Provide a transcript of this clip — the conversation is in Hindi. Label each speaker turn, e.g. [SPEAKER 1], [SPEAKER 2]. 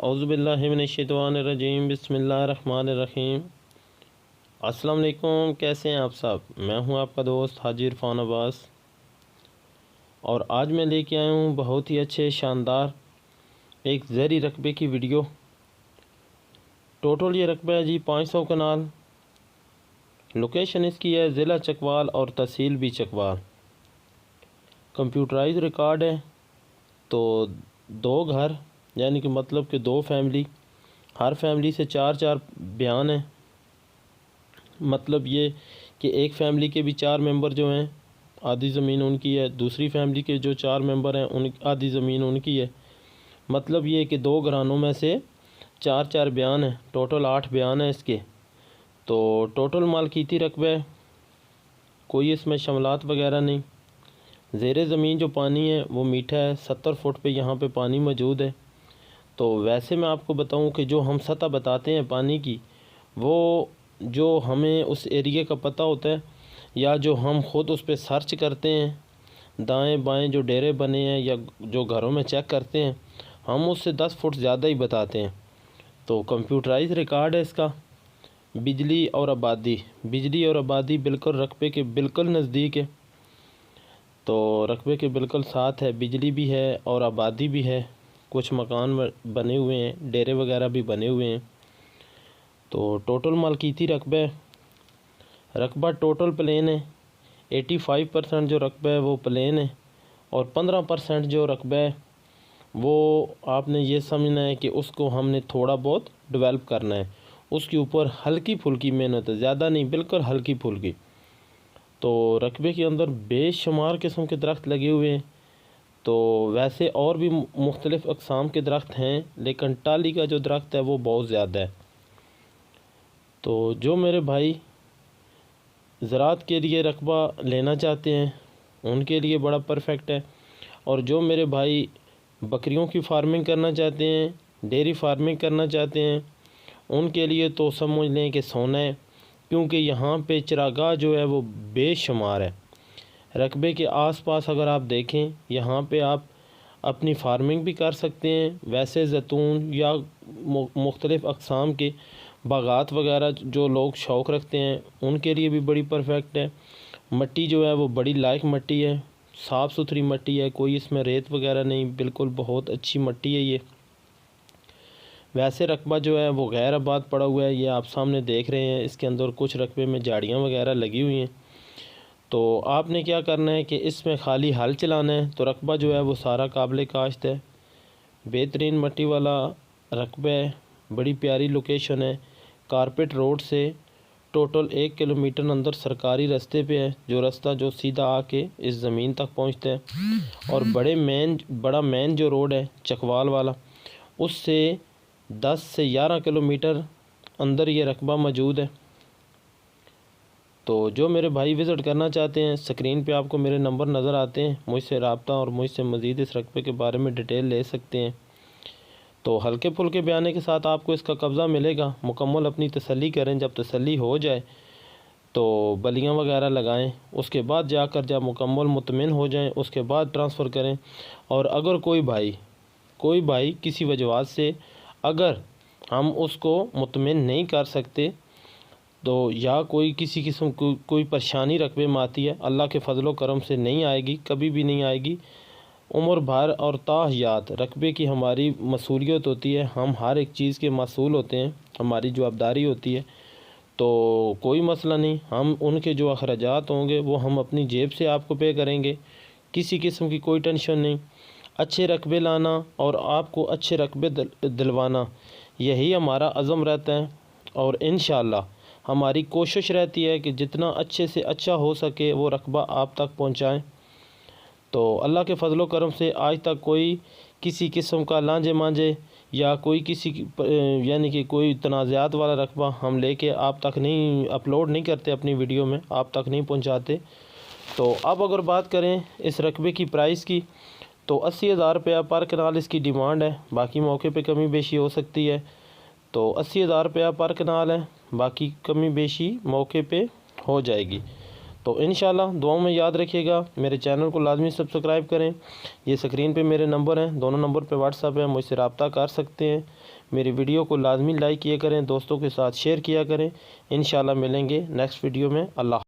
[SPEAKER 1] औज़ुबिल्लाहिमिनश्शैतानिर्रजीम बिस्मिल्लाहिर्रहमानिर्रहीम। अस्सलाम वालेकुम, कैसे हैं आप सब। मैं हूं आपका दोस्त हाजी इरफान अब्बास और आज मैं लेके आया हूं बहुत ही अच्छे शानदार एक ज़री रकबे की वीडियो। टोटल ये रकबा है जी 500 कनाल। लोकेशन इसकी है ज़िला चकवाल और तहसील भी चकवाल। कंप्यूटराइज रिकॉर्ड है। तो दो घर यानी कि मतलब कि दो फैमिली, हर फैमिली से चार चार बयान हैं। मतलब ये कि एक फ़ैमिली के भी 4 मेंबर जो हैं आधी ज़मीन उनकी है, दूसरी फैमिली के जो 4 मेंबर हैं उन आधी ज़मीन उनकी है। मतलब ये कि दो घरानों में से 4 बयान हैं। टोटल 8 बयान हैं इसके। तो टोटल मालकीती रकबा है, कोई इसमें शमलात वगैरह नहीं। ज़ेरे ज़मीन जो पानी है वो मीठा है, 70 फुट पे यहाँ पे पानी मौजूद है। तो वैसे मैं आपको बताऊं कि जो हम सतह बताते हैं पानी की, वो जो हमें उस एरिया का पता होता है या जो हम ख़ुद उस पर सर्च करते हैं, दाएं बाएं जो डेरे बने हैं या जो घरों में चेक करते हैं, हम उससे 10 फुट ज़्यादा ही बताते हैं। तो कंप्यूटराइज रिकॉर्ड है इसका। बिजली और आबादी बिल्कुल रकबे के बिल्कुल नज़दीक है। तो रकबे के बिल्कुल साथ है, बिजली भी है और आबादी भी है। कुछ मकान बने हुए हैं, डेरे वगैरह भी बने हुए हैं। तो टोटल मालकीती रकबा टोटल प्लेन है। 85% जो रकबा है वो प्लेन है और 15% जो रकबा है वो आपने ये समझना है कि उसको हमने थोड़ा बहुत डेवलप करना है। उसके ऊपर हल्की फुल्की मेहनत है, ज़्यादा नहीं, बिल्कुल हल्की फुल्की। तो रकबे के अंदर बेशुमार किस्म के दरख्त लगे हुए हैं। तो वैसे और भी मुख्तलिफ़ अक़साम के दरख्त हैं, लेकिन टाली का जो दरख्त है वो बहुत ज़्यादा है। तो जो मेरे भाई ज़राअत के लिए रकबा लेना चाहते हैं उनके लिए बड़ा परफेक्ट है। और जो मेरे भाई बकरियों की फार्मिंग करना चाहते हैं, डेयरी फार्मिंग करना चाहते हैं, उनके लिए तो समझ लें कि सोना है। क्योंकि यहाँ पे चरागाह जो है वो बेशुमार है। रकबे के आसपास अगर आप देखें, यहाँ पे आप अपनी फार्मिंग भी कर सकते हैं। वैसे जैतून या मुख्तलिफ़ अक़साम के बागात वगैरह जो लोग शौक़ रखते हैं उनके लिए भी बड़ी परफेक्ट है। मिट्टी जो है वो बड़ी लायक मिट्टी है, साफ़ सुथरी मिट्टी है, कोई इसमें रेत वगैरह नहीं, बिल्कुल बहुत अच्छी मिट्टी है ये। वैसे रकबा जो है वो गैर आबाद पड़ा हुआ है, ये आप सामने देख रहे हैं। इसके अंदर कुछ रकबे में झाड़ियाँ वगैरह लगी हुई हैं। तो आपने क्या करना है कि इसमें खाली हल चलाना है। तो रकबा जो है वो सारा काबिल काश्त है, बेहतरीन मिट्टी वाला रकबा है, बड़ी प्यारी लोकेशन है। कारपेट रोड से टोटल 1 किलोमीटर अंदर सरकारी रास्ते पे है, जो रास्ता जो सीधा आके इस ज़मीन तक पहुंचता है। और बड़ा मेन जो रोड है चकवाल वाला, उससे 10 से 11 किलोमीटर अंदर ये रकबा मौजूद है। तो जो मेरे भाई विज़िट करना चाहते हैं, स्क्रीन पे आपको मेरे नंबर नज़र आते हैं, मुझसे रब्ता और मुझसे मज़ीद इस रकबे के बारे में डिटेल ले सकते हैं। तो हल्के फुल्के बयाने के साथ आपको इसका कब्ज़ा मिलेगा। मुकम्मल अपनी तसल्ली करें, जब तसल्ली हो जाए तो बलियाँ वगैरह लगाएं। उसके बाद जाकर जब मुकम्मल मुतमिन हो जाएं उसके बाद ट्रांसफ़र करें। और अगर कोई भाई किसी वजह से अगर हम उसको मुतमिन नहीं कर सकते, तो या कोई किसी किस्म कोई परेशानी रकबे में आती है, अल्लाह के फ़ज़ल करम से नहीं आएगी, कभी भी नहीं आएगी। उम्र भर और ताहयात रकबे की हमारी मसूलियत होती है, हम हर एक चीज़ के मसूल होते हैं, हमारी जवाबदारी होती है। तो कोई मसला नहीं, हम उनके जो अखराजात होंगे वो हम अपनी जेब से आपको पे करेंगे। किसी किस्म की कोई टेंशन नहीं। अच्छे रकबे लाना और आपको अच्छे रकबे दिलवाना, यही हमारा अज़म रहता है। और इंशाअल्लाह हमारी कोशिश रहती है कि जितना अच्छे से अच्छा हो सके वो रकबा आप तक पहुँचाएँ। तो अल्लाह के फ़ज़ल करम से आज तक कोई किसी किस्म का लांझे मांझे या कोई किसी यानी कि कोई तनाज़ात वाला रकबा हम लेके आप तक नहीं अपलोड नहीं करते, अपनी वीडियो में आप तक नहीं पहुंचाते। तो अब अगर बात करें इस रकबे की प्राइस की, तो 80,000 रुपया पर कनाल इसकी डिमांड है। बाकी मौके पे कमी बेशी हो सकती है। तो 80,000 रुपया पर कनाल है, बाकी कमी बेशी मौके पे हो जाएगी। तो इंशाल्लाह दुआओं में याद रखिएगा। मेरे चैनल को लाजमी सब्सक्राइब करें। ये स्क्रीन पे मेरे नंबर हैं, दोनों नंबर पे व्हाट्सअप है, मुझसे रब्ता कर सकते हैं। मेरी वीडियो को लाजमी लाइक किया करें, दोस्तों के साथ शेयर किया करें। इंशाल्लाह मिलेंगे नेक्स्ट वीडियो में। अल्लाह।